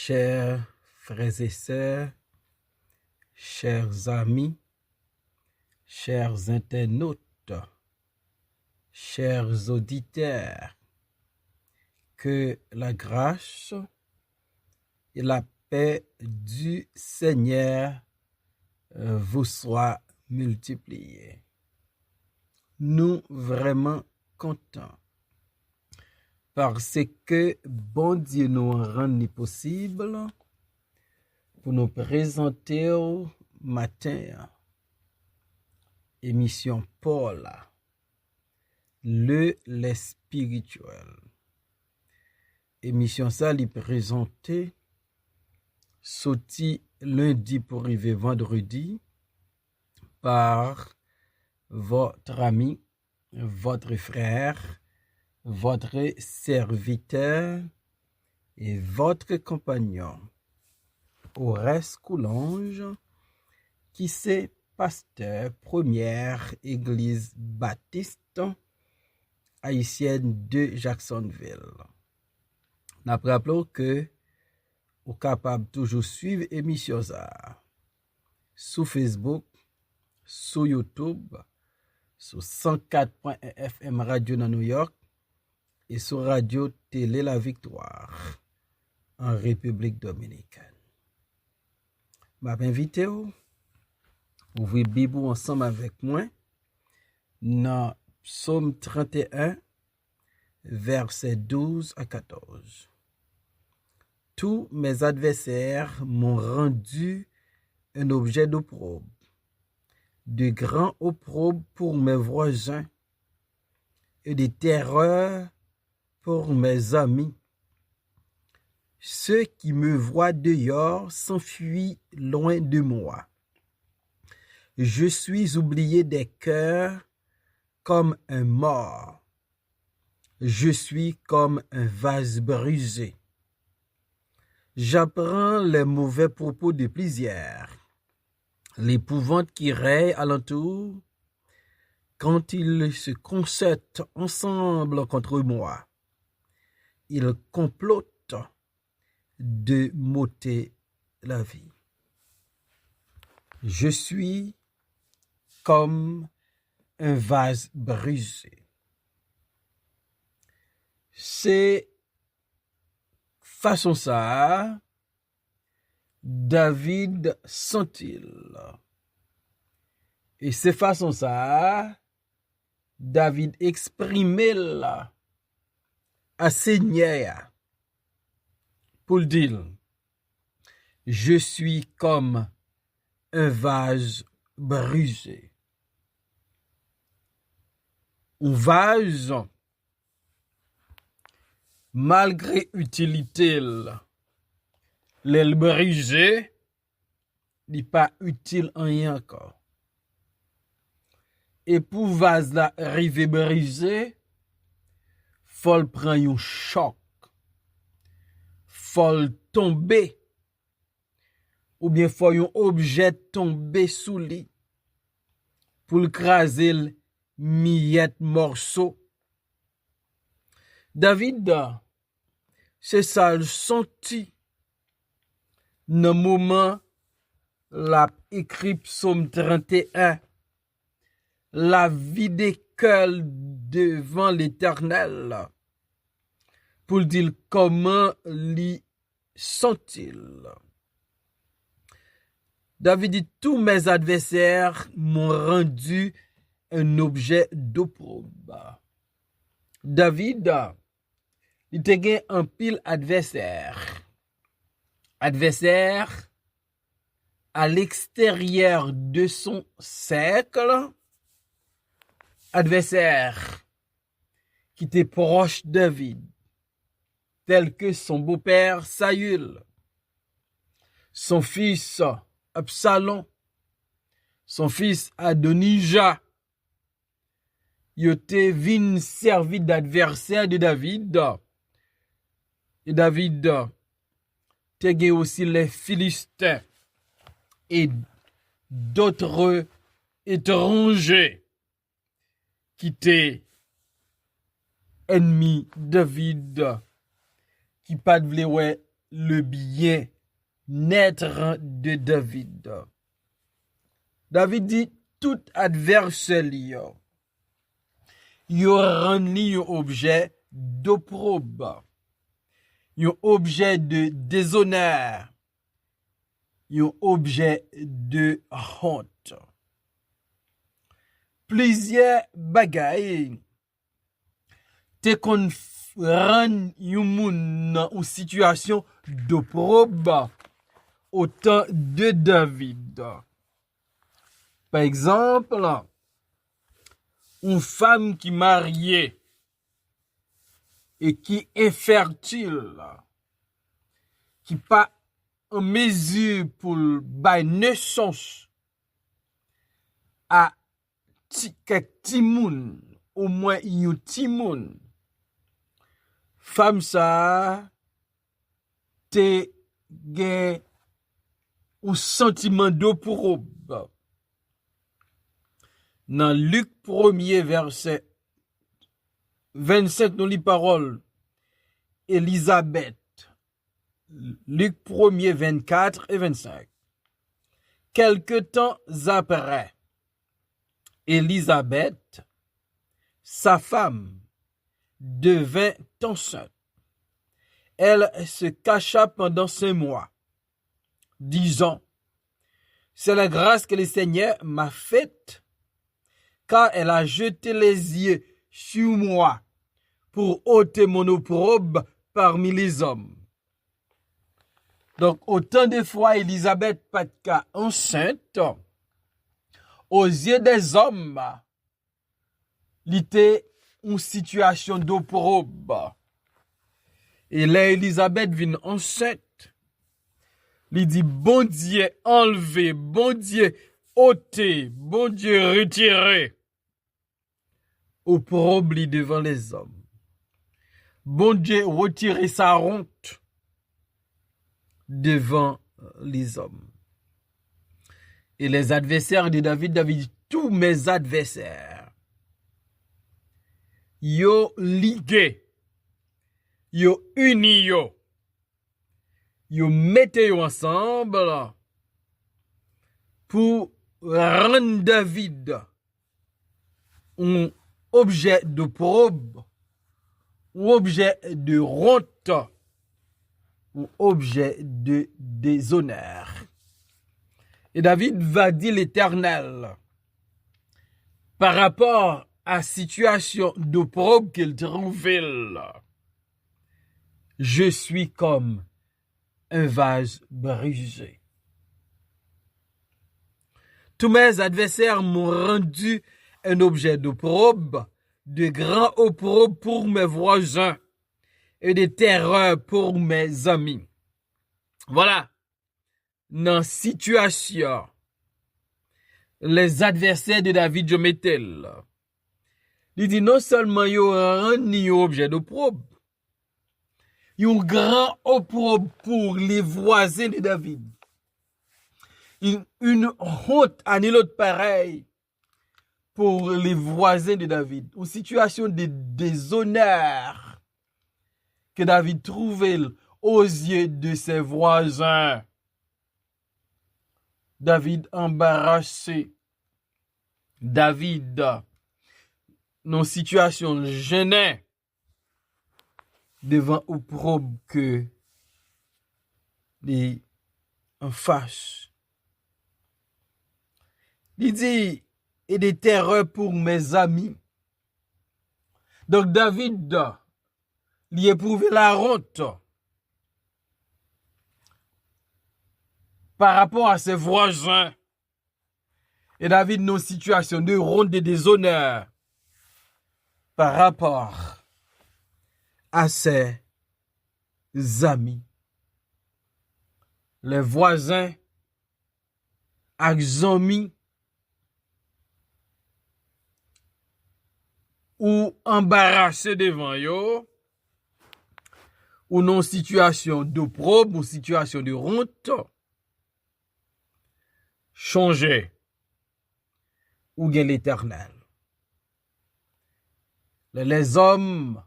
Chers frères et sœurs, chers amis, chers internautes, chers auditeurs, que la grâce et la paix du Seigneur vous soient multipliées. Nous vraiment contents parce que bon Dieu nous rend possible pour nous présenter au matin émission Paul, les spirituel. Émission ça lui présentée sorti lundi pour arriver vendredi par votre ami, votre frère, votre serviteur et votre compagnon, Horace Coulange, qui c'est pasteur première église baptiste haïtienne de Jacksonville. Nous rappelons que vous êtes capable de toujours suivre l'émission sur Facebook, sur YouTube, sur 104.1 FM Radio dans New York et sur Radio Télé La Victoire en République Dominicaine. Je m'invite à ouvrir la Bible ensemble avec moi dans Psaume 31, versets 12 à 14. Tous mes adversaires m'ont rendu un objet d'opprobre, de grands opprobres pour mes voisins et de terreurs pour mes amis. Ceux qui me voient dehors s'enfuient loin de moi. Je suis oublié des cœurs comme un mort. Je suis comme un vase brisé. J'apprends les mauvais propos de plusieurs. L'épouvante qui règne alentour, quand ils se concertent ensemble contre moi, ils complotent de m'ôter la vie. Je suis comme un vase brisé. C'est façon ça, David sent-il. Et c'est façon ça, David exprimait là à Seigneur pour le dire, je suis comme un vase brisé. Un vase, malgré utilité, l'aile brisé, n'est pas utile en rien encore. Et pour vase la arriver brisé, faut prendre un choc, faut tomber, ou bien faut un objet tomber sous lui pour le craser le miette morceau. David, c'est ça le senti dans le moment la écrit Psaume 31. La vie des cœurs devant l'Éternel pour dire comment lui sont-ils. David dit, tous mes adversaires m'ont rendu un objet d'opprobre. David, il te gagne un pile adversaire. Adversaire à l'extérieur de son cercle. Adversaire qui était proche de David, tel que son beau-père Saül, son fils Absalom, son fils Adonijah. Il était venu servir d'adversaire de David. Et David était aussi les Philistins et d'autres étrangers qui étaient ennemis David, qui pas de vouloir le bien-être de David. David dit, tout adversaire yo rend li un objet d'opprobre, un objet de déshonneur, un objet de honte. Plusieurs bagailles te kon rend yon moun dans une situation d'opprobre au temps de David. Par exemple, une femme qui mariée et qui est infertile, qui pas en mesure pour bailler naissance à quelques timoun, au moins yon timoun, femme ça te gen un sentiment d'opprobre. Dans Luc 1er verset 27 nous lit parole Élisabeth. Luc 1er 24 et 25. Quelque temps après, Élisabeth, sa femme, devint enceinte. Elle se cacha pendant 5 mois, disant, c'est la grâce que le Seigneur m'a faite, car elle a jeté les yeux sur moi pour ôter mon opprobre parmi les hommes. Donc, autant de fois, Élisabeth pas de cas enceinte, aux yeux des hommes, il était une situation d'opprobre. Et là, Élisabeth vient enceinte. Il dit, bon Dieu enlevé, bon Dieu ôté, bon Dieu retiré. Opprobre devant les hommes. Bon Dieu retiré sa honte devant les hommes. Et les adversaires de David, David dit, tous mes adversaires, yo ligué, yo uni yo mettez yo ensemble pour rendre David un objet d'opprobre, un objet de honte, un objet de déshonneur. Et David va dire l'Éternel par rapport à la situation d'opprobre qu'il trouvait là. Je suis comme un vase brisé. Tous mes adversaires m'ont rendu un objet d'opprobre, de grand opprobre pour mes voisins et de terreur pour mes amis. Voilà. Dans situation, les adversaires de David, je mettais là. Il dit non seulement ils rendent un objet d'opprobre, un grand opprobre pour les voisins de David. Une honte à nul autre pareil pour les voisins de David. Une situation de déshonneur que David trouvait aux yeux de ses voisins. David embarrassé. David dans une situation gênée devant opprobre que les en face. Il dit, et des terreurs pour mes amis. Donc David, il éprouvé la honte par rapport à ses voisins. Et David dans une situation de honte, de déshonneur par rapport à ses amis. Les voisins, les amis, ou embarrassés devant yo, ou non situation d'opprobre, ou situation de honte, changer, ou bien l'Éternel. Les hommes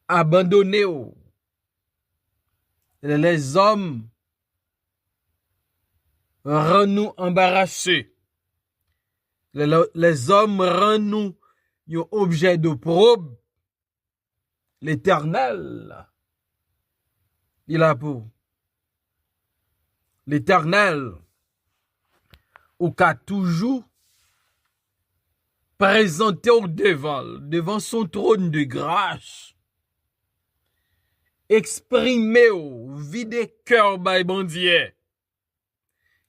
abandonnés, Les hommes rendent nous embarrassés. Les hommes rendent nous un objet de probe. L'Éternel, il a pour l'Éternel, ou qu'a toujours présenté au devant son trône de grâce, exprimé au vide cœur by bandier,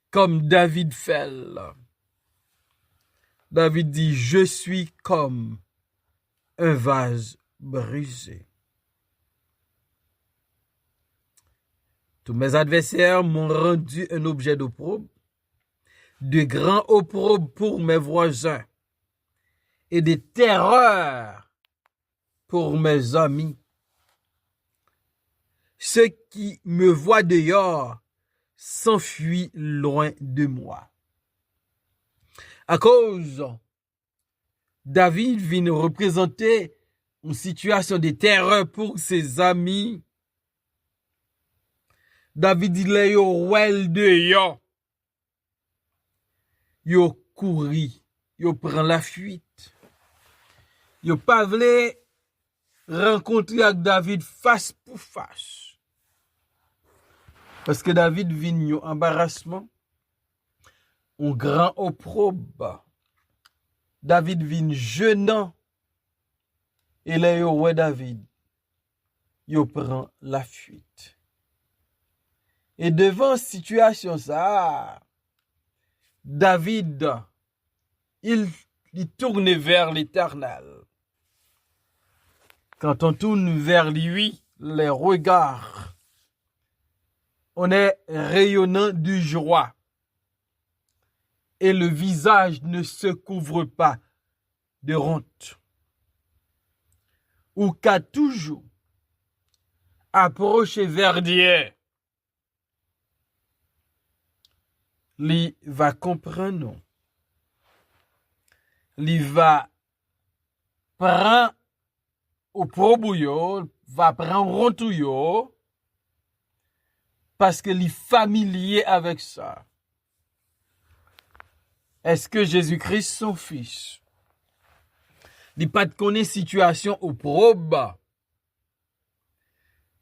comme David fait. David dit, je suis comme un vase brisé. Tous mes adversaires m'ont rendu un objet d'opprobre, de grands opprobres pour mes voisins et des terreurs pour mes amis. Ceux qui me voient dehors s'enfuient loin de moi. À cause, David vient représenter une situation de terreur pour ses amis. David dit là yo wel dehors. Yo couri, yo prend la fuite. Yo pas vle rencontrer avec David face pour face. Parce que David vient un embarrassement, un grand opprobre. David vient jeûnant. Et là, yo ouais David, yo prend la fuite. Et devant situation ça, David, il tourne vers l'Éternel. Quand on tourne vers lui, les regards, on est rayonnant de joie. Et le visage ne se couvre pas de honte. Ou qu'a toujours approché vers Dieu, li va comprendre, li va prendre au probouyo, va prendre rontouyo, parce que li familier avec ça. Est-ce que Jésus-Christ son fils? Li pas de connaît situation au probe,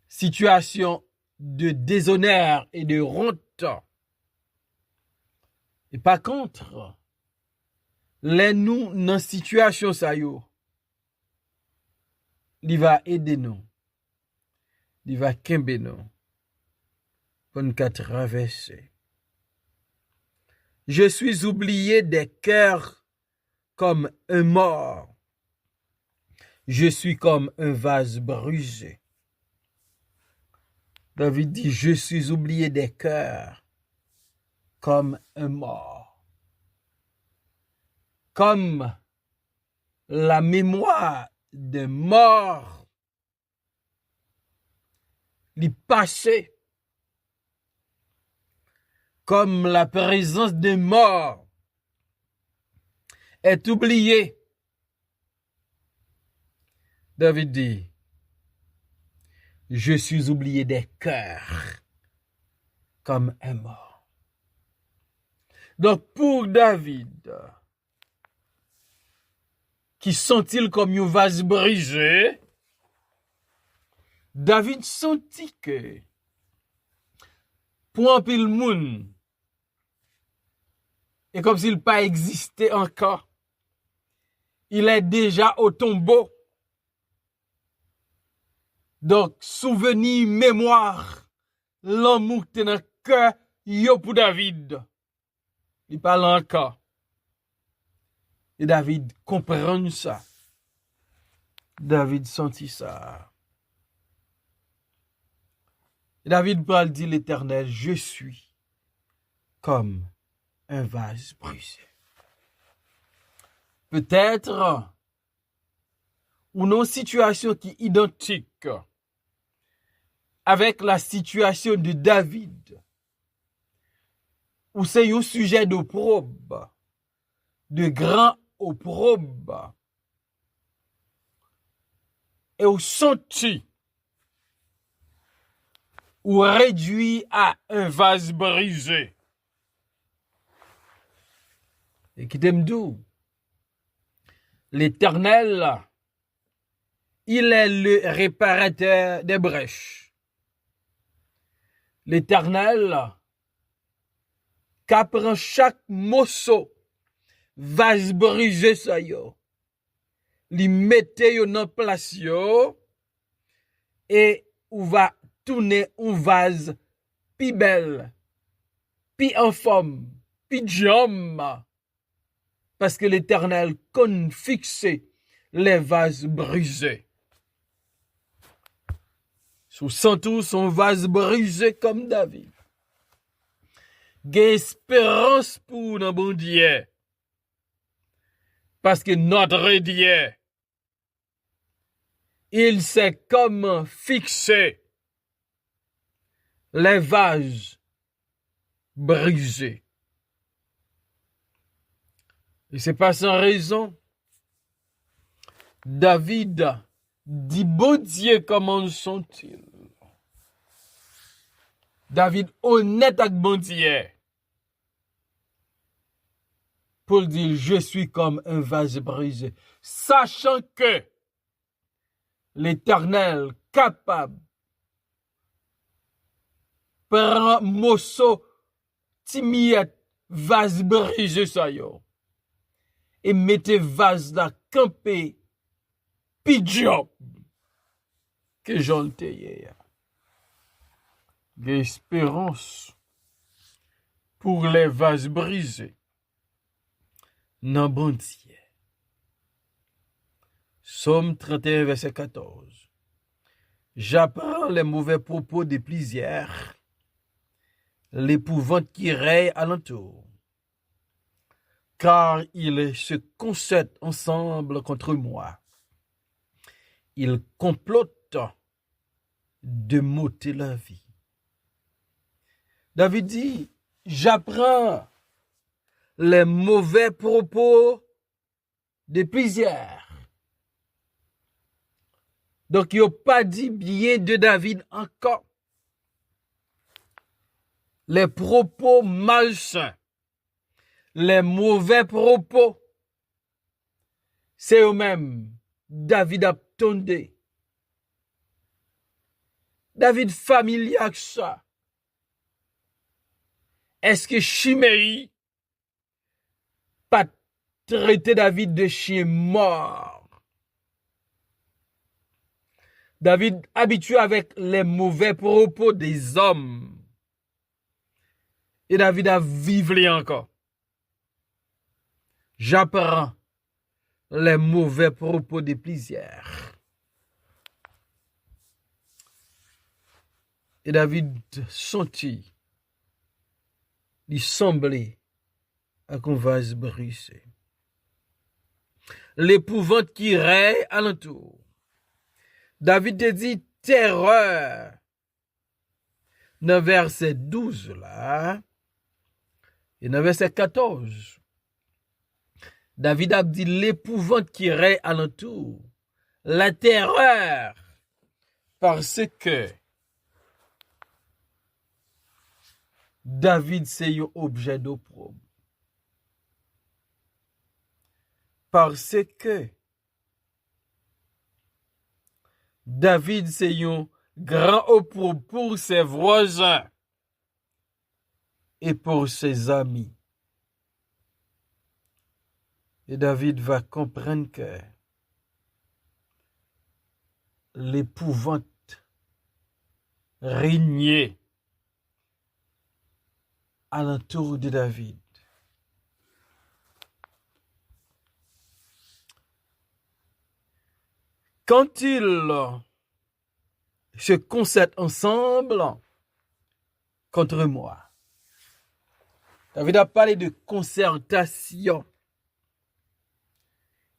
situation de déshonneur et de honte. Et par contre, les nous dans situation ça yo, il va aider nous, il va kembe nous pour nous traverser. Je suis oublié des cœurs comme un mort. Je suis comme un vase brisé. David dit, je suis oublié des cœurs comme un mort. Comme la mémoire de mort, les passé, comme la présence de mort est oubliée. David dit, je suis oublié des cœurs comme un mort. Donc pour David, qui sent-il comme un vase brisé, David sentit que pour un pile moun, et comme s'il pas existé encore, il est déjà au tombeau. Donc, souvenir, mémoire, l'amour qui est dans le cœur, yo pour David. Il parle encore. Et David comprend ça. David sentit ça. Et David parle, dit l'Éternel, je suis comme un vase brisé. Peut-être une situation qui est identique avec la situation de David, où c'est un sujet d'opprobre, de grand opprobre, et au senti ou réduit à un vase brisé. Et qui t'aime d'où? L'Éternel, il est le réparateur des brèches. L'Éternel, qui prend chaque morceau, vase brisé ça yo, li mette yo dans place yo, et ou va tourner un vase pi belle, pi en forme, pi jam, parce que l'Éternel connaît fixer les vases brisés. Sous tout son vase brisé comme David. J'ai espérance pour notre bon Dieu. Parce que notre Dieu, il sait comment fixer les vases brisés. Et c'est pas sans raison. David dit, bon Dieu, comment sont-ils? David honnête avec bon Dieu. Pour dire, je suis comme un vase brisé. Sachant que l'Éternel capable prend morceau timiette vase brisé ça yo et mettez vase là camper pidjop que j'en t'ai l'espérance pour les vases brisés non bon Dieu. Psaume 31 verset 14. J'apprends les mauvais propos de plusieurs, l'épouvante qui règne alentour, car ils se concertent ensemble contre moi. Ils complotent de m'ôter la vie. David dit, j'apprends les mauvais propos de plusieurs. Donc, il n'a pas dit bien de David encore. Les propos malsains, les mauvais propos, c'est eux-mêmes. David a tondé. David familier avec ça. Est-ce que Chiméi pas traité David de chien mort? David habitué avec les mauvais propos des hommes. Et David a vivré encore. J'apprends les mauvais propos de plusieurs. Et David sentit, il semblait à qu'on vase brisé. L'épouvante qui règne alentour. David te dit terreur. Dans verset 12 là, et dans verset 14, David a dit l'épouvante qui règne alentour, la terreur, parce que David c'est un objet d'opprobre. Parce que David c'est un grand opprobre pour ses voisins et pour ses amis. Et David va comprendre que l'épouvante régnait alentour de David. Quand ils se concertent ensemble contre moi, David a parlé de concertation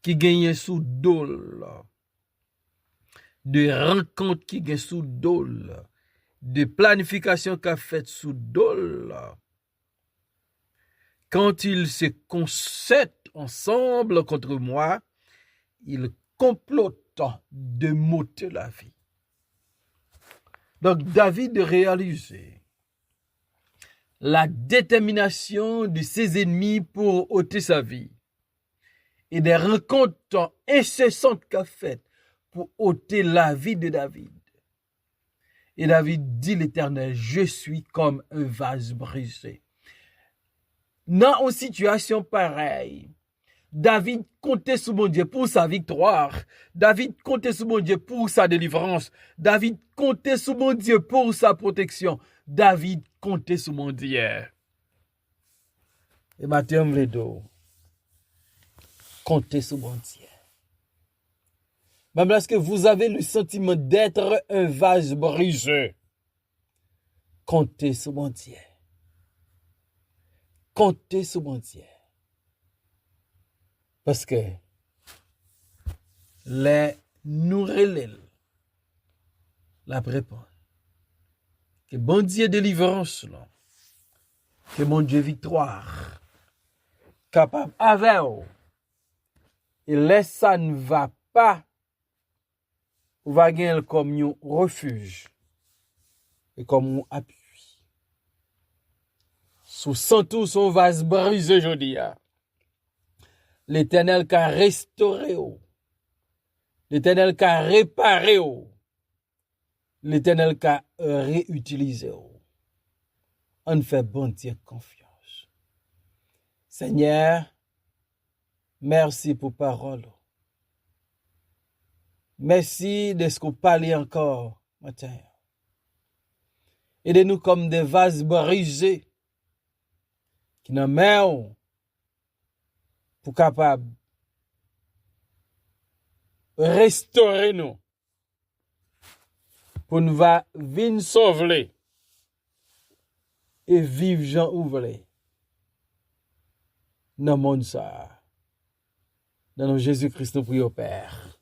qui gagne sous dol, de rencontre qui gagne sous dol, de planification qu'a fait sous dol. Quand ils se concertent ensemble contre moi, ils complotent de m'ôter la vie. Donc, David réalisait la détermination de ses ennemis pour ôter sa vie et des rencontres incessantes qu'a faites pour ôter la vie de David. Et David dit l'Éternel, je suis comme un vase brisé. Dans une situation pareille, David comptait sur mon Dieu pour sa victoire. David comptait sur mon Dieu pour sa délivrance. David comptait sur mon Dieu pour sa protection. David comptait sur mon Dieu. Et maintenant, on veut compter sur mon Dieu. Même lorsque vous avez le sentiment d'être un vase brisé, comptez sur mon Dieu. Comptez sur mon Dieu. Parce que les nourrir la prépare. Que bon Dieu délivrance là. Que mon Dieu victoire. Capable avec vous. Et laisse ça ne va pas. Ou va gagner comme un refuge. Et comme un appui. Sous sentou son vase brisé aujourd'hui. L'Éternel qui a restauré. L'Éternel qui a réparé. L'Éternel qui a réutilisé. On fait bon Dieu confiance. Seigneur, merci pour parole. Merci de ce qu'on parle encore matin. Aidez-nous comme des vases brisés qui nous mettent pour capable restaurer nous pour nous va venir sauver et vivre Jean ouvré dans le monde ça dans le Jésus-Christ nous prions Père.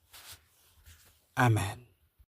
Amen.